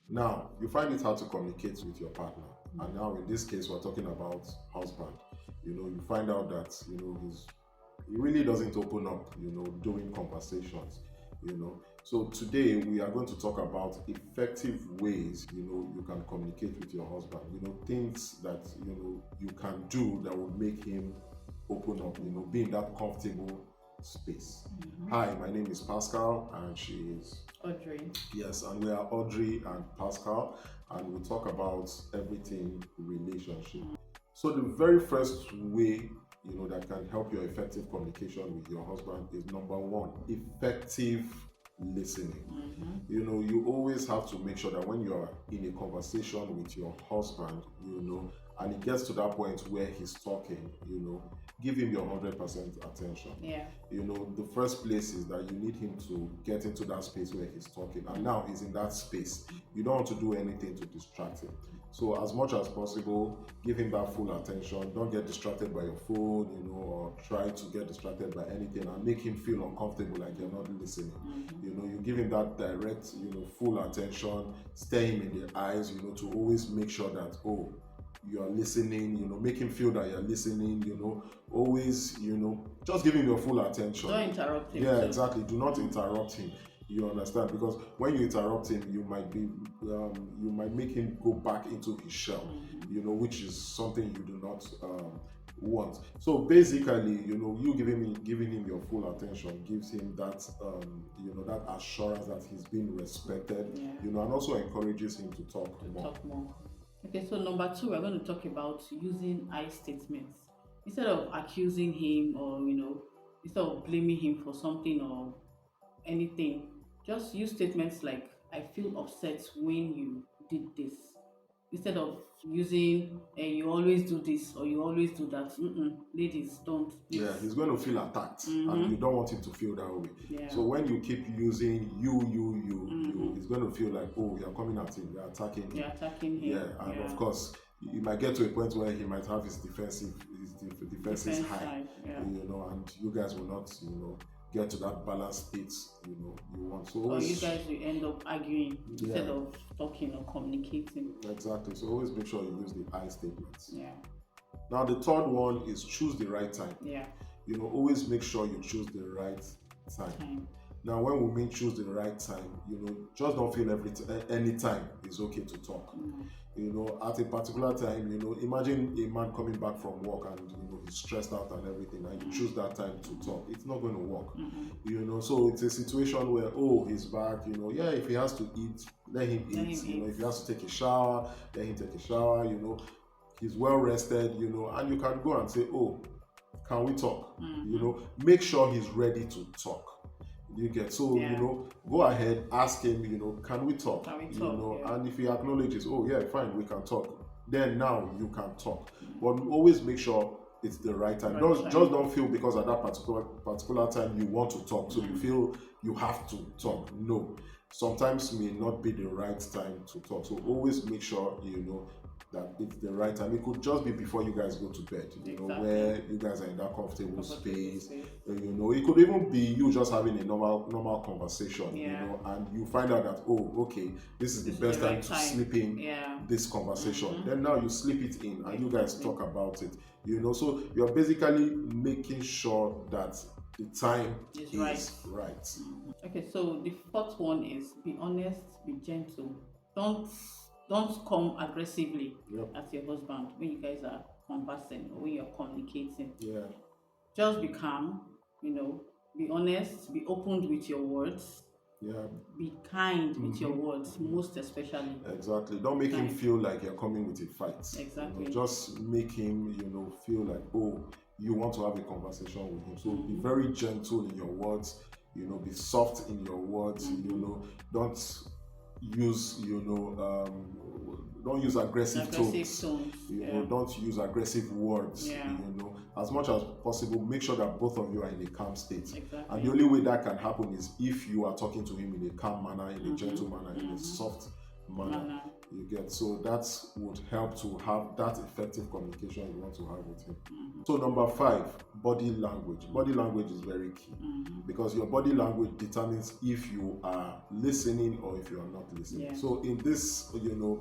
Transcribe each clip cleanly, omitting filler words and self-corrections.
Now, you find it hard to communicate with your partner. And now in this case, we're talking about husband. You find out that, he really doesn't open up, during conversations, So today we are going to talk about effective ways, you can communicate with your husband, things that, you can do that will make him open up, be in that comfortable space. Hi, my name is Pascal and she is Audrey. Yes, and we are Audrey and Pascal, and we talk about everything relationship. So the very first way, that can help your effective communication with your husband is number one, effective listening. You always have to make sure that when you're in a conversation with your husband, and it gets to that point where he's talking, give him your 100% attention. Yeah. The first place is that you need him to get into that space where he's talking, and now he's in that space. You don't want to do anything to distract him. So as much as possible, give him that full attention. Don't get distracted by your phone, or try to get distracted by anything and make him feel uncomfortable like you're not listening. You give him that direct, full attention, stare him in the eyes, to always make sure that, you are listening, make him feel that you're listening, always, just give him your full attention. Don't interrupt him. Yeah, exactly. Do not interrupt him. You understand? Because when you interrupt him, you might make him go back into his shell, which is something you do not want. So basically, you giving him your full attention gives him that, that assurance that he's being respected, and also encourages him to talk more. Okay, so number two, we're going to talk about using I statements. Instead of accusing him or, instead of blaming him for something or anything, just use statements like, I feel upset when you did this. Instead of using, you always do this or you always do that. Ladies, don't. Yeah, he's going to feel attacked and you don't want him to feel that way. Yeah. So when you keep using you, he's going to feel like, you're coming at him, you're attacking him. You're attacking him. Yeah, and of course, you might get to a point where he might have his defenses high, and you guys will not, get to that balanced state, you want. So or you guys will end up arguing instead of talking or communicating. Exactly. So always make sure you use the I statements. Yeah. Now the third one is choose the right time. Yeah. Always make sure you choose the right time. Now, when we mean choose the right time, just don't feel any time is okay to talk. At a particular time, imagine a man coming back from work and he's stressed out and everything, and you choose that time to talk. It's not going to work. So it's a situation where he's back. If he has to eat, let him eat. If he has to take a shower, let him take a shower. He's well rested. And you can go and say, can we talk? Make sure he's ready to talk. You get go ahead, ask him, can we talk? And if he acknowledges, fine, we can talk, then now you can talk. But always make sure it's the right time. Just don't feel because at that particular time you want to talk, so you feel you have to talk. No, sometimes may not be the right time to talk. So always make sure that it's the right time. It could just be before you guys go to bed, where you guys are in that comfortable space. It could even be you just having a normal conversation, and you find out that this is the best time to slip in this conversation. Then now you slip it in and you guys talk about it. So you're basically making sure that the time is right. Okay, so the fourth one is be honest, be gentle. Don't come aggressively at your husband when you guys are conversing or when you're communicating. Yeah. Just be calm, be honest, be open with your words. Yeah. Be kind with your words, most especially. Exactly. Don't make him feel like you're coming with a fight. Exactly. Just make him, feel like, you want to have a conversation with him. So be very gentle in your words, be soft in your words, don't use don't use aggressive tones. Don't use aggressive words. As much as possible, make sure that both of you are in a calm state. And the only way that can happen is if you are talking to him in a calm manner, in a gentle manner, in a soft manner. You get, so that would help to have that effective communication you want to have with him. So number 5, body language. Body language is very key because your body language determines if you are listening or if you are not listening. So in this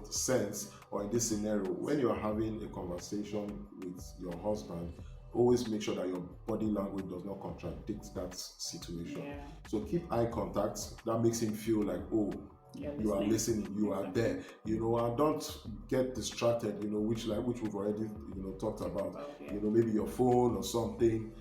sense, or in this scenario, when you are having a conversation with your husband, always make sure that your body language does not contradict that situation. So keep eye contact. That makes him feel like, oh, you are listening, you are there, and don't get distracted, which we've already talked about. Maybe your phone or something.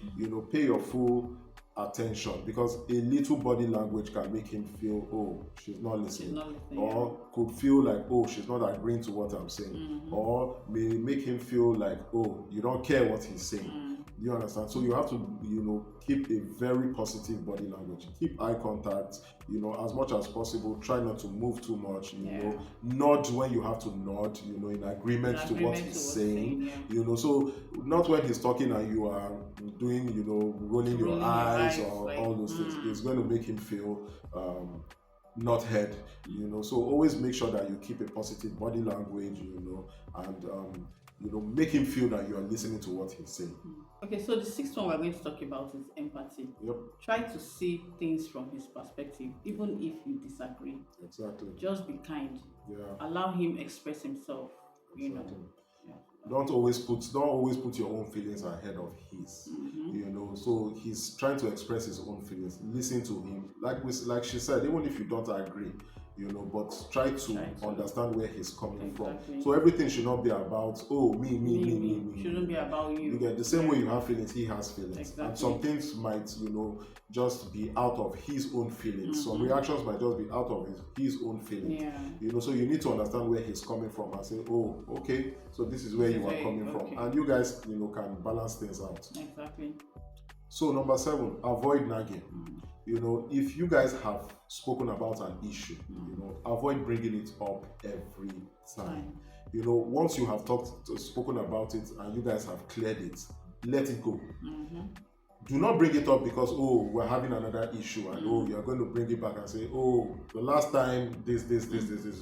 Pay your full attention, because a little body language can make him feel, oh, she's not listening, or could feel like, oh, she's not agreeing to what I'm saying, or may make him feel like, oh, you don't care what he's saying. Do you understand? So you have to, keep a very positive body language. Keep eye contact, as much as possible. Try not to move too much, nod when you have to nod, in agreement to what he's saying, so not when he's talking and you are doing, rolling your eyes or all those things. It's going to make him feel not heard, so always make sure that you keep a positive body language, and make him feel that you are listening to what he's saying. Okay, so the 6th one we're going to talk about is empathy. Try to see things from his perspective, even if you disagree. Exactly. Just be kind. Allow him express himself. Don't always put your own feelings ahead of his. So he's trying to express his own feelings. Listen to him. Like she said, even if you don't agree, but try to understand where he's coming from. So everything should not be about, oh, me. Shouldn't be about you. You get the same way you have feelings, he has feelings. And some things might, just be out of his own feelings. Some reactions might just be out of his own feelings. So you need to understand where he's coming from and say, oh, okay, so this is where you are coming from. And you guys, can balance things out. Exactly. So number 7, avoid nagging. If you guys have spoken about an issue, avoid bringing it up every time. Once you have spoken about it and you guys have cleared it, let it go. Do not bring it up because, oh, we're having another issue and oh, you're going to bring it back and say, oh, the last time this.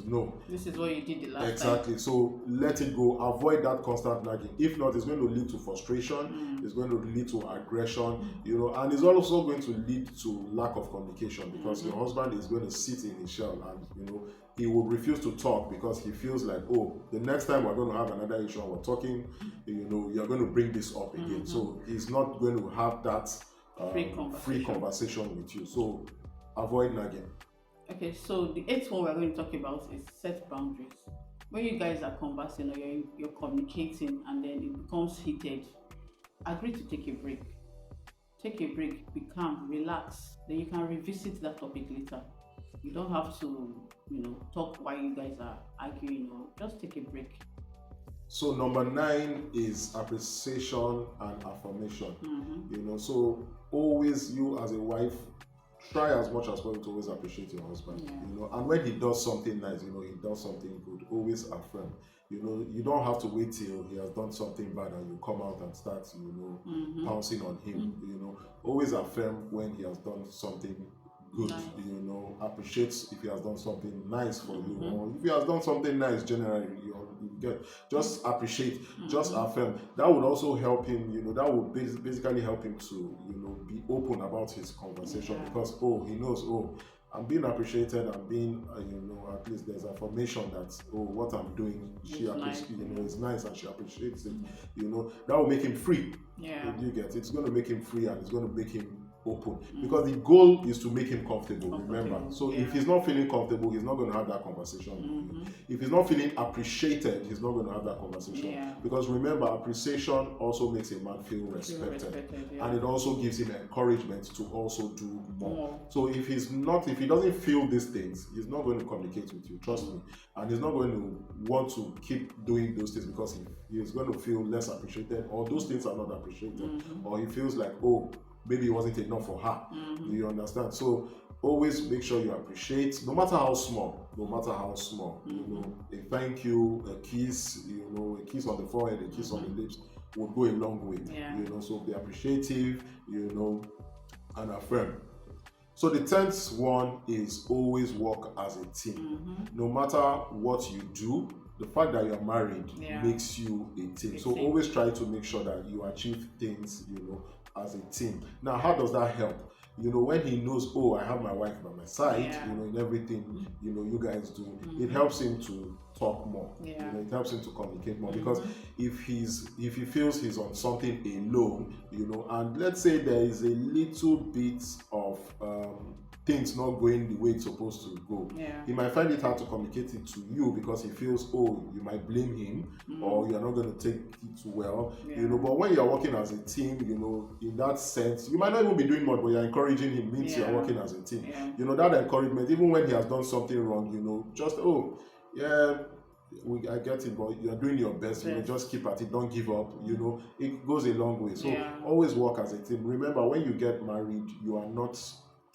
No. This is what you did the last time. Exactly. So let it go. Avoid that constant nagging. If not, it's going to lead to frustration. It's going to lead to aggression, and it's also going to lead to lack of communication, because your husband is going to sit in his shell and, he will refuse to talk because he feels like, oh, the next time we're going to have another issue and we're talking, you're going to bring this up again. So he's not going to have that free conversation with you. So avoid nagging. Okay, so the 8th one we're going to talk about is set boundaries. When you guys are conversing or you're communicating and then it becomes heated, agree to take a break. Take a break, be calm, relax. Then you can revisit that topic later. You don't have to, talk while you guys are arguing, or just take a break. So number 9 is appreciation and affirmation. So always, you as a wife, try as much as possible to always appreciate your husband. And when he does something nice, he does something good, always affirm. You don't have to wait till he has done something bad and you come out and start, pouncing on him. Always affirm when he has done something good. Nice. Appreciate if he has done something nice for you, or if he has done something nice generally, you get, just appreciate, just affirm. That would also help him, that would basically help him to, be open about his conversation, because, he knows, I'm being appreciated, I'm being, at least there's affirmation that, what I'm doing, she appreciates, it's nice and she appreciates it, that will make him free. You get, it's going to make him free, and it's going to make him open, because the goal is to make him comfortable. Remember, so if he's not feeling comfortable, he's not going to have that conversation. If he's not feeling appreciated, he's not going to have that conversation, because remember, appreciation also makes a man feel respected, and it also gives him encouragement to also do more. So if he doesn't feel these things, he's not going to communicate with you, trust me, and he's not going to want to keep doing those things, because he's going to feel less appreciated, or those things are not appreciated, or he feels like, maybe it wasn't enough for her. Do you understand? So always make sure you appreciate, no matter how small. A thank you, a kiss, a kiss on the forehead, a kiss on the lips will go a long way. So be appreciative, and affirm. So the 10th one is always work as a team. No matter what you do, the fact that you're married makes you a team. So always try to make sure that you achieve things, as a team. Now, how does that help? When he knows, oh, I have my wife by my side, in everything, you guys do, it helps him to talk more. It helps him to communicate more, because if he feels he's on something alone, and let's say there is a little bit of things not going the way it's supposed to go, he might find it hard to communicate it to you, because he feels, oh, you might blame him, or you're not going to take it well, but when you're working as a team, in that sense, you might not even be doing much, but you're encouraging him, means you're working as a team. That encouragement, even when he has done something wrong, just, oh, yeah, I get it, but you're doing your best, just keep at it, don't give up, it goes a long way. So always work as a team. Remember, when you get married, you are not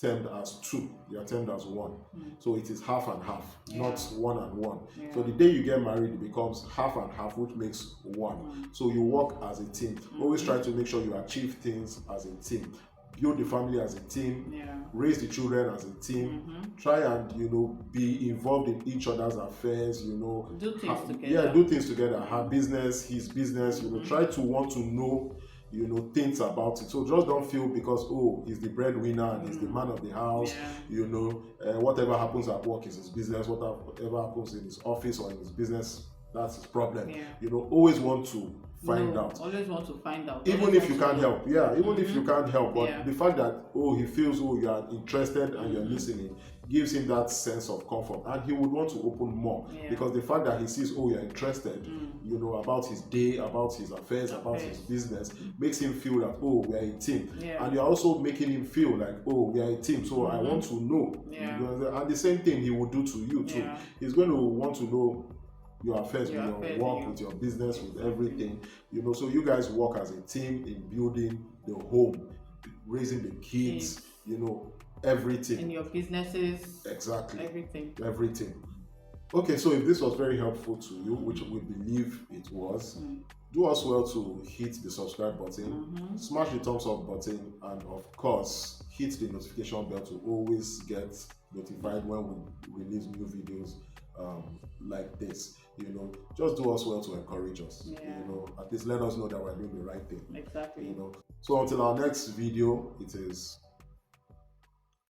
termed as two, you are termed as one. So it is half and half, not one and one. So the day you get married, it becomes half and half, which makes one. So you work as a team. Always try to make sure you achieve things as a team. Build the family as a team, raise the children as a team, try and be involved in each other's affairs, do things together. Do things together. Her business, his business, try to want to know things about it. So just don't feel because, oh, he's the breadwinner and he's the man of the house, whatever happens at work is his business, whatever happens in his office or in his business, that's his problem. Always want to find out. Always want to find out. Even if you can't help. Even if you can't help. But the fact that, oh, he feels, oh, you are interested and you're listening, gives him that sense of comfort. And he would want to open more. Because the fact that he sees, oh, you're interested, about his day, about his affairs, about his business, makes him feel that, oh, we are a team. And you're also making him feel like, oh, we are a team. So I want to know. And the same thing he will do to you too. He's going to want to know your affairs, with your work, with your business, with everything, so you guys work as a team in building the home, raising the kids, everything. In your businesses. Exactly. Everything. Okay, so if this was very helpful to you, which we believe it was, do us well to hit the subscribe button, smash the thumbs up button, and of course, hit the notification bell to always get notified when we release new videos like this. Just do us well to encourage us. At least let us know that we're doing the right thing. Exactly. So until our next video, it is